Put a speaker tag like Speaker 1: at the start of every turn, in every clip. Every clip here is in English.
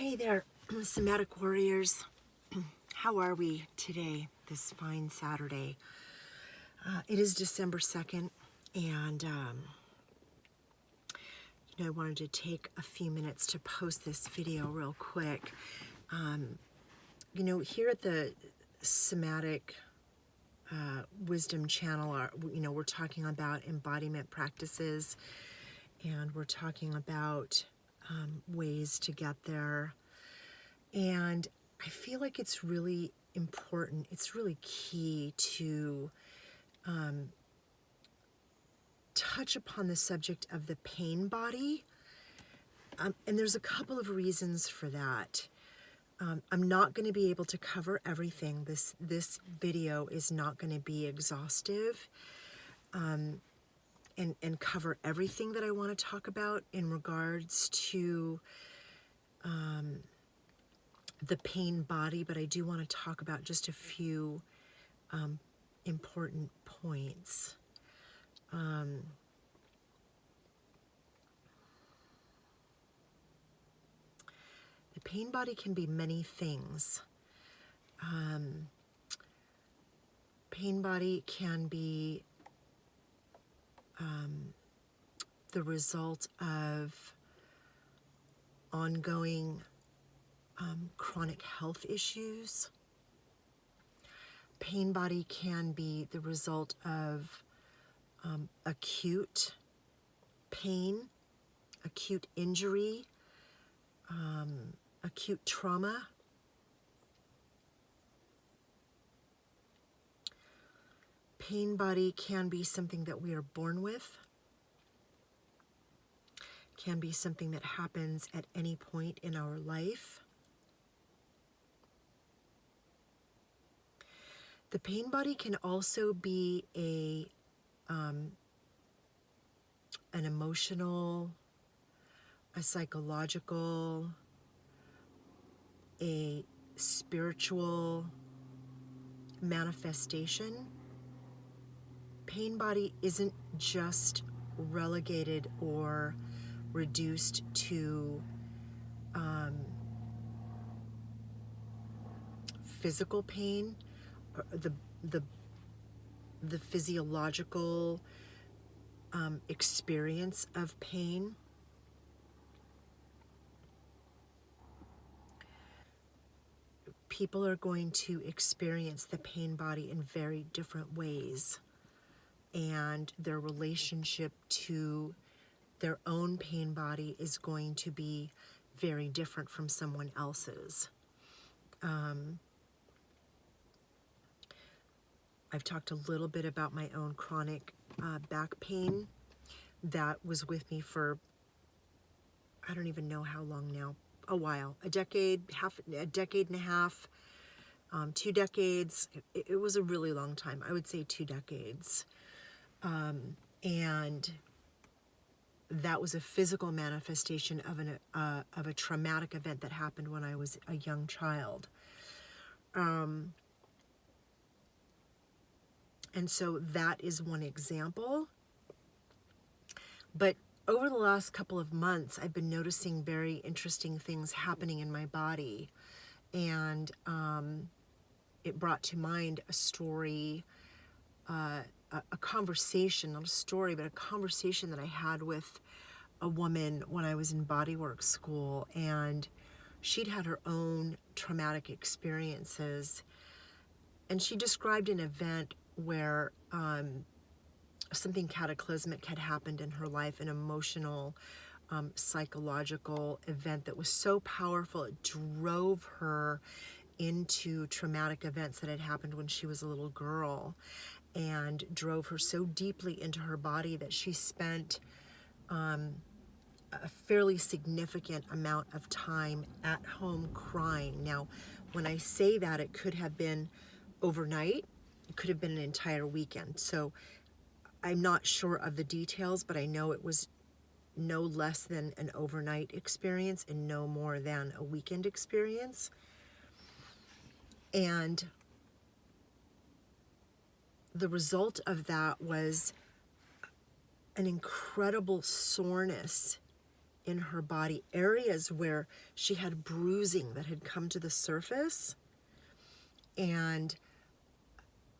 Speaker 1: Hey there, somatic warriors. How are we today, this fine Saturday? It is December 2nd, and I wanted to take a few minutes to post this video real quick. Here at the Somatic Wisdom channel, we're talking about embodiment practices, and we're talking about ways to get there. And I feel like it's really important, it's really key to touch upon the subject of the pain body. And there's a couple of reasons for that. I'm not going to be able to cover everything. This video is not going to be exhaustive and cover everything that I want to talk about in regards to the pain body, but I do want to talk about just a few important points. The pain body can be many things. Pain body can be the result of ongoing chronic health issues. Pain body can be the result of acute pain, acute injury, acute trauma. Pain body can be something that we are born with, can be something that happens at any point in our life. The pain body can also be an emotional, a psychological, a spiritual manifestation. Pain body isn't just relegated or reduced to physical pain, or the physiological experience of pain. People are going to experience the pain body in very different ways, and their relationship to their own pain body is going to be very different from someone else's. I've talked a little bit about my own chronic back pain that was with me for, I don't even know how long now, a while, a decade and a half, 2 decades. It was a really long time. I would say 2 decades. And that was a physical manifestation of a traumatic event that happened when I was a young child. And so that is one example. But over the last couple of months, I've been noticing very interesting things happening in my body. And it brought to mind a story, a conversation, not a story, but a conversation that I had with a woman when I was in bodywork school. And she'd had her own traumatic experiences. And she described an event where something cataclysmic had happened in her life, an emotional, psychological event that was so powerful it drove her into traumatic events that had happened when she was a little girl, and drove her so deeply into her body that she spent a fairly significant amount of time at home crying. Now, when I say that, it could have been overnight, it could have been an entire weekend. So I'm not sure of the details, but I know it was no less than an overnight experience and no more than a weekend experience. And the result of that was an incredible soreness in her body, areas where she had bruising that had come to the surface, and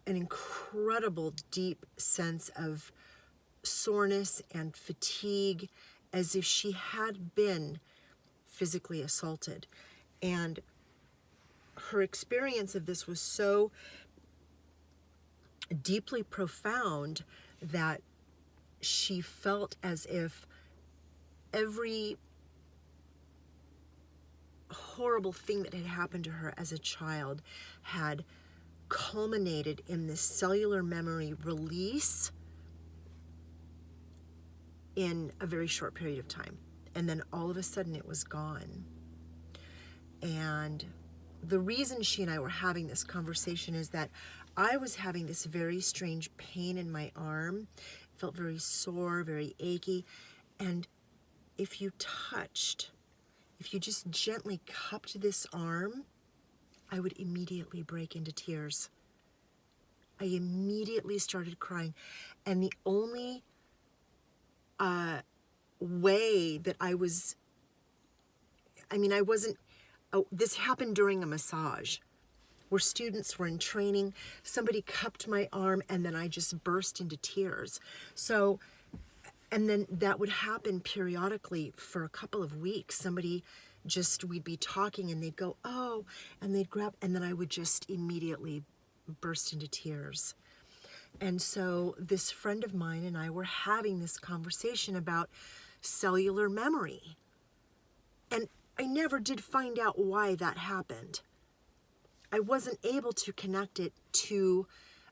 Speaker 1: an incredible deep sense of soreness and fatigue, as if she had been physically assaulted. And her experience of this was so deeply profound that she felt as if every horrible thing that had happened to her as a child had culminated in this cellular memory release in a very short period of time. And then all of a sudden it was gone. And the reason she and I were having this conversation is that I was having this very strange pain in my arm. It felt very sore, very achy. And if you just gently cupped this arm, I would immediately break into tears. I immediately started crying. And the only way that I wasn't, this happened during a massage where students were in training. Somebody cupped my arm and then I just burst into tears. So, and then that would happen periodically for a couple of weeks. We'd be talking and they'd go, oh, and they'd grab, and then I would just immediately burst into tears. And so this friend of mine and I were having this conversation about cellular memory. And I never did find out why that happened. I wasn't able to connect it to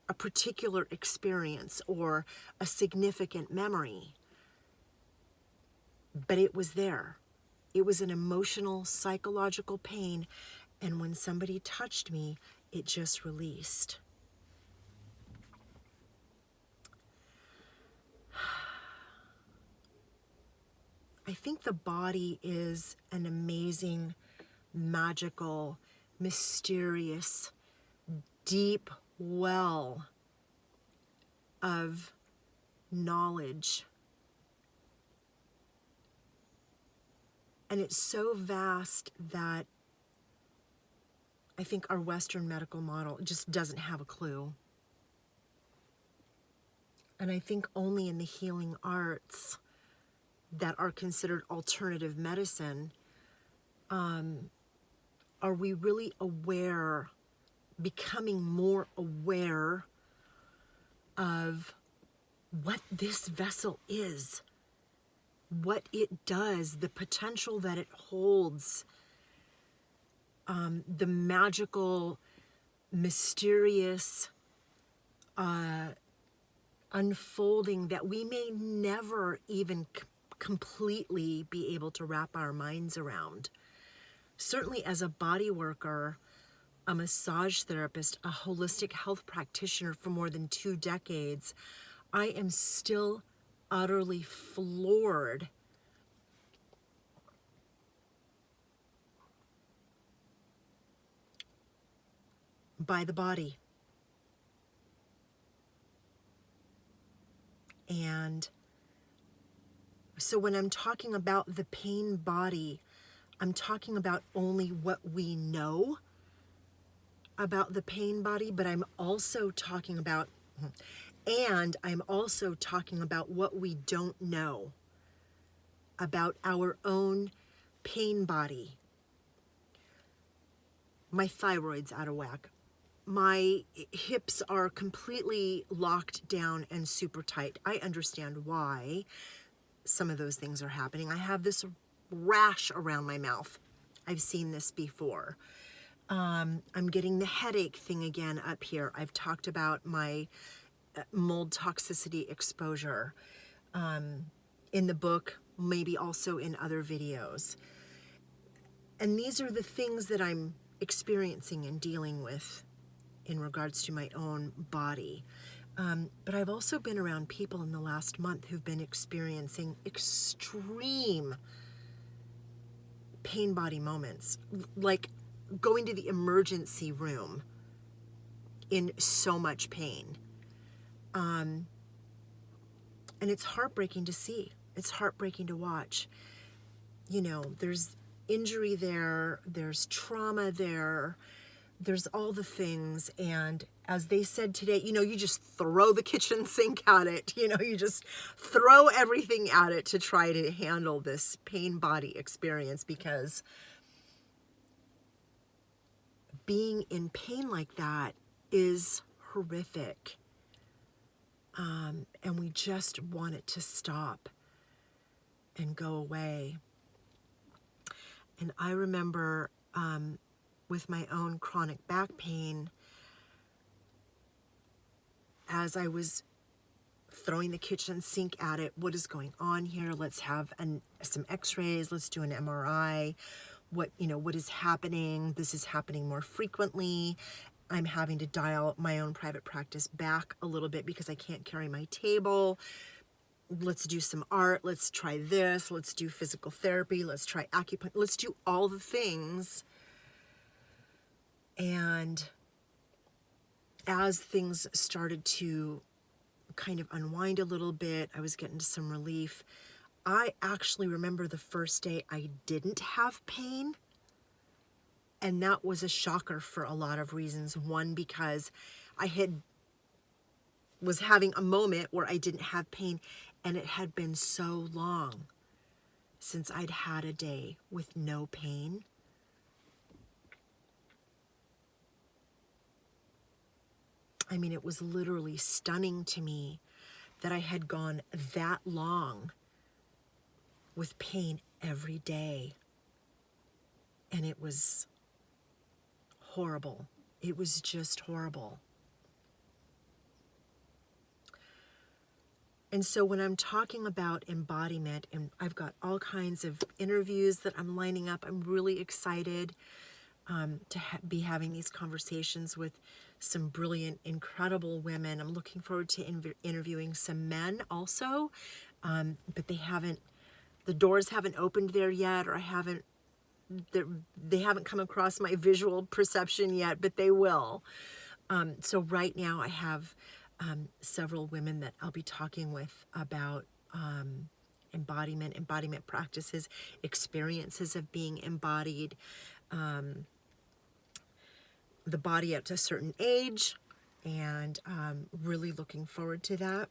Speaker 1: a particular experience or a significant memory. But it was there. It was an emotional, psychological pain. And when somebody touched me, it just released. I think the body is an amazing, magical, mysterious, deep well of knowledge. And it's so vast that I think our Western medical model just doesn't have a clue. And I think only in the healing arts that are considered alternative medicine are we really aware, becoming more aware of what this vessel is, what it does, the potential that it holds, the magical, mysterious unfolding that we may never even completely be able to wrap our minds around. Certainly as a body worker, a massage therapist, a holistic health practitioner for more than 2 decades, I am still utterly floored by the body. And so when I'm talking about the pain body, I'm talking about only what we know about the pain body, but I'm also talking about what we don't know about our own pain body. My thyroid's out of whack. My hips are completely locked down and super tight. I understand why some of those things are happening. I have this rash around my mouth. I've seen this before. I'm getting the headache thing again up here. I've talked about my mold toxicity exposure in the book, maybe also in other videos. And these are the things that I'm experiencing and dealing with in regards to my own body. But I've also been around people in the last month who've been experiencing extreme pain body moments, like going to the emergency room in so much pain. And it's heartbreaking to see. It's heartbreaking to watch. there's injury there, there's trauma there, there's all the things. And as they said today, you just throw the kitchen sink at it. You just throw everything at it to try to handle this pain body experience, because being in pain like that is horrific. And we just want it to stop and go away. And I remember with my own chronic back pain, as I was throwing the kitchen sink at it, what is going on here? Let's have some x-rays, let's do an MRI. What is happening? This is happening more frequently. I'm having to dial my own private practice back a little bit because I can't carry my table. Let's do some art. Let's try this. Let's do physical therapy. Let's try acupuncture. Let's do all the things. And as things started to kind of unwind a little bit, I was getting some relief. I actually remember the first day I didn't have pain. And that was a shocker for a lot of reasons. One, because I was having a moment where I didn't have pain, and it had been so long since I'd had a day with no pain. I mean, it was literally stunning to me that I had gone that long with pain every day. And it was horrible. It was just horrible. And so when I'm talking about embodiment, and I've got all kinds of interviews that I'm lining up, I'm really excited to be having these conversations with some brilliant, incredible women. I'm looking forward to interviewing some men also, but the doors haven't opened there yet, or they haven't come across my visual perception yet, but they will. So right now I have several women that I'll be talking with about embodiment practices, experiences of being embodied, the body at a certain age, and really looking forward to that.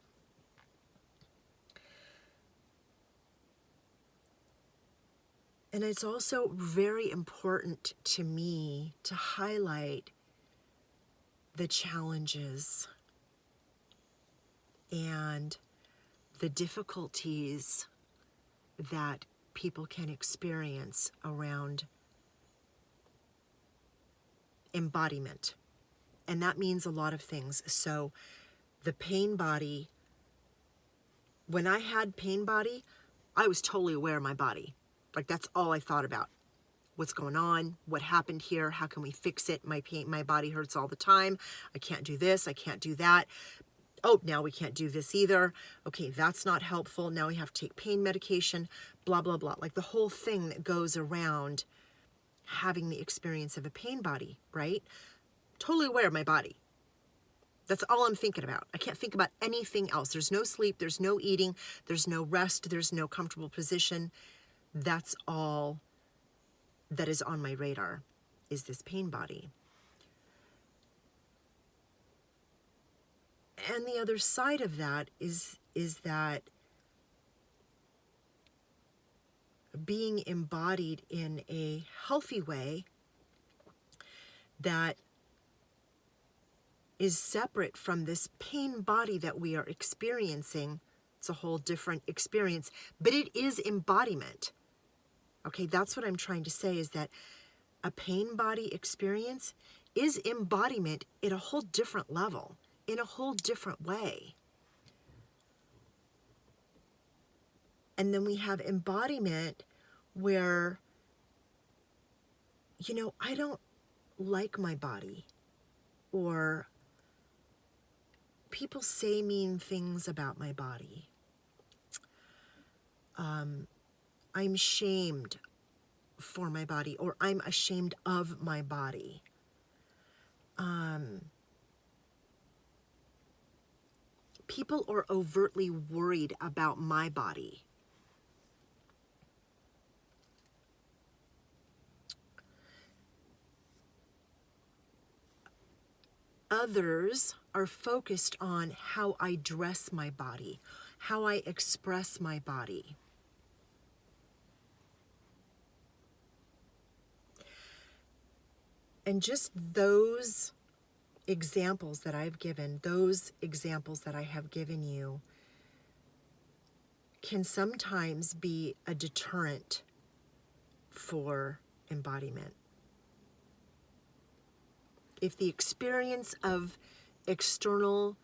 Speaker 1: And it's also very important to me to highlight the challenges and the difficulties that people can experience around embodiment. And that means a lot of things. So the pain body, when I had pain body, I was totally aware of my body. Like, that's all I thought about. What's going on? What happened here? How can we fix it? My body hurts all the time. I can't do this. I can't do that. Oh, now we can't do this either. Okay, that's not helpful. Now we have to take pain medication, blah, blah, blah. Like the whole thing that goes around having the experience of a pain body, right? Totally aware of my body. That's all I'm thinking about. I can't think about anything else. There's no sleep. There's no eating. There's no rest. There's no comfortable position. That's all that is on my radar, is this pain body. And the other side of that is that being embodied in a healthy way that is separate from this pain body that we are experiencing. It's a whole different experience, but it is embodiment. Okay, that's what I'm trying to say, is that a pain body experience is embodiment at a whole different level, in a whole different way. And then we have embodiment where, I don't like my body, or people say mean things about my body. I'm shamed for my body, or I'm ashamed of my body. People are overtly worried about my body. Others are focused on how I dress my body, how I express my body. And just those examples that I've given, those examples that I have given you, can sometimes be a deterrent for embodiment. If the experience of external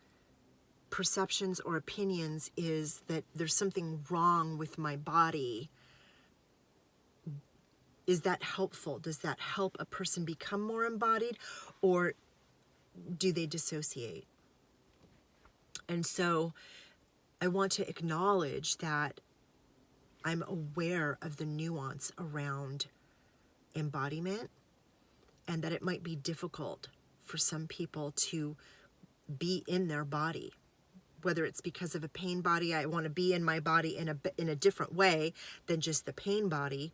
Speaker 1: perceptions or opinions is that there's something wrong with my body, is that helpful? Does that help a person become more embodied, or do they dissociate? And so I want to acknowledge that I'm aware of the nuance around embodiment, and that it might be difficult for some people to be in their body, whether it's because of a pain body. I want to be in my body in a different way than just the pain body,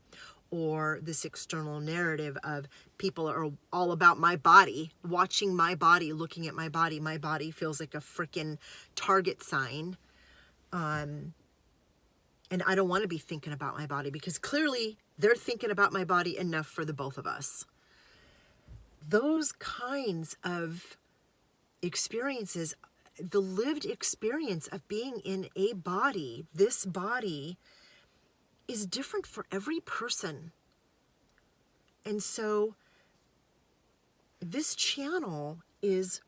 Speaker 1: or this external narrative of people are all about my body, watching my body, looking at my body. My body feels like a freaking target sign. And I don't want to be thinking about my body, because clearly they're thinking about my body enough for the both of us. Those kinds of experiences, the lived experience of being in a body, this body, is different for every person. And so this channel is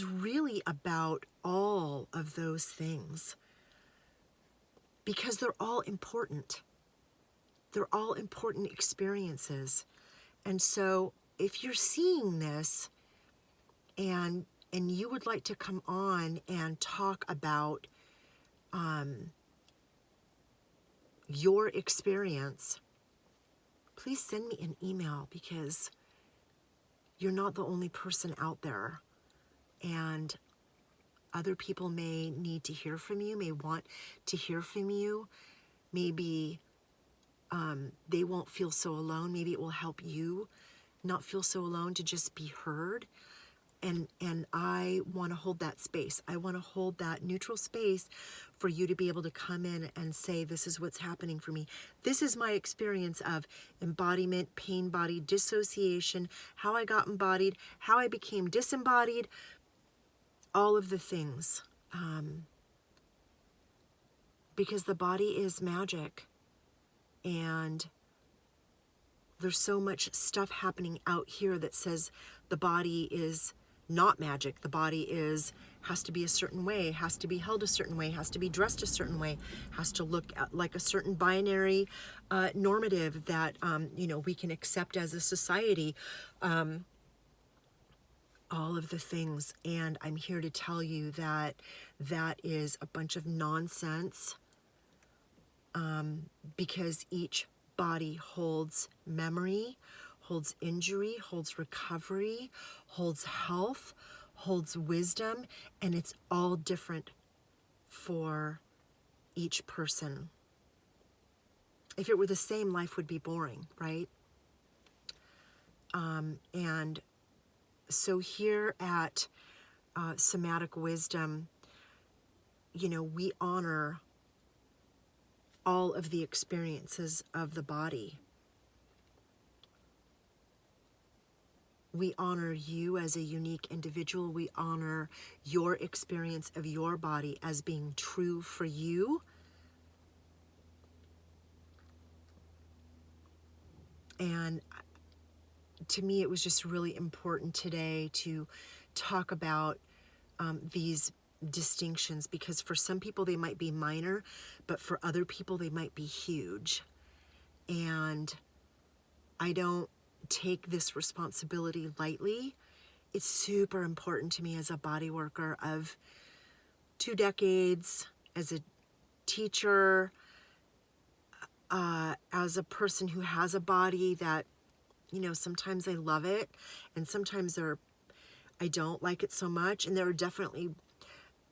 Speaker 1: really about all of those things, because they're all important. They're all important experiences. And so if you're seeing this and you would like to come on and talk about your experience, please send me an email, because you're not the only person out there, and other people may need to hear from you, may want to hear from you. Maybe they won't feel so alone. Maybe it will help you not feel so alone, to just be heard. And I want to hold that space. I want to hold that neutral space for you to be able to come in and say, this is what's happening for me. This is my experience of embodiment, pain body, dissociation, how I got embodied, how I became disembodied, all of the things. Because the body is magic. And there's so much stuff happening out here that says the body is not magic. The body has to be a certain way, has to be held a certain way, has to be dressed a certain way, has to look like a certain binary normative that we can accept as a society. All of the things. And I'm here to tell you that that is a bunch of nonsense, because each body holds memory, holds injury, holds recovery, holds health, holds wisdom, and it's all different for each person. If it were the same, life would be boring, right? And so here at Somatic Wisdom, we honor all of the experiences of the body. We honor you as a unique individual. We honor your experience of your body as being true for you. And to me, it was just really important today to talk about these distinctions, because for some people they might be minor, but for other people they might be huge. And I don't take this responsibility lightly. It's super important to me as a body worker of 2 decades, as a teacher, as a person who has a body that, sometimes I love it and sometimes I don't like it so much. And there are definitely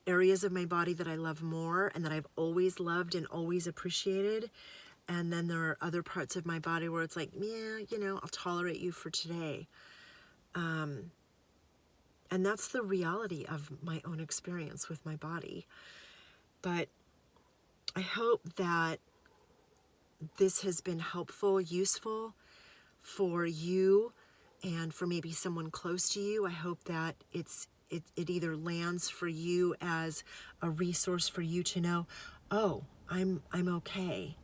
Speaker 1: areas of my body that I love more and that I've always loved and always appreciated. And then there are other parts of my body where it's like, yeah, I'll tolerate you for today. And that's the reality of my own experience with my body. But I hope that this has been helpful, useful for you and for maybe someone close to you. I hope that it either lands for you as a resource for you to know, oh, I'm okay.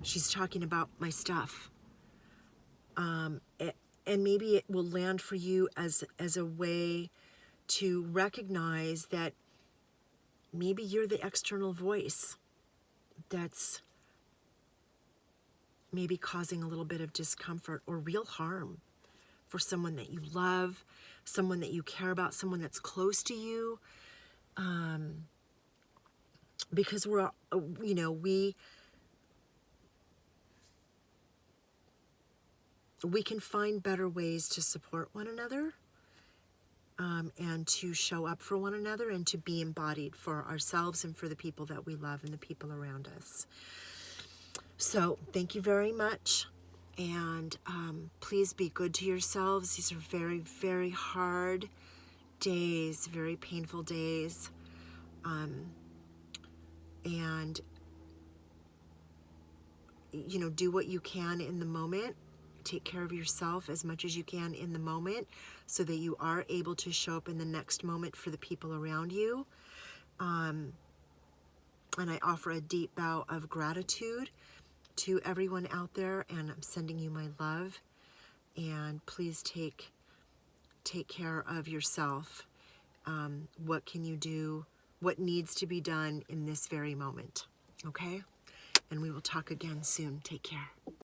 Speaker 1: She's talking about my stuff. And maybe it will land for you as a way to recognize that maybe you're the external voice that's maybe causing a little bit of discomfort or real harm for someone that you love, someone that you care about, someone that's close to you. Because we're, we can find better ways to support one another, and to show up for one another and to be embodied for ourselves and for the people that we love and the people around us. So thank you very much. And please be good to yourselves. These are very, very hard days, very painful days. And, do what you can in the moment. Take care of yourself as much as you can in the moment so that you are able to show up in the next moment for the people around you. And I offer a deep bow of gratitude to everyone out there, and I'm sending you my love. And please take care of yourself. What can you do? What needs to be done in this very moment? Okay? And we will talk again soon. Take care.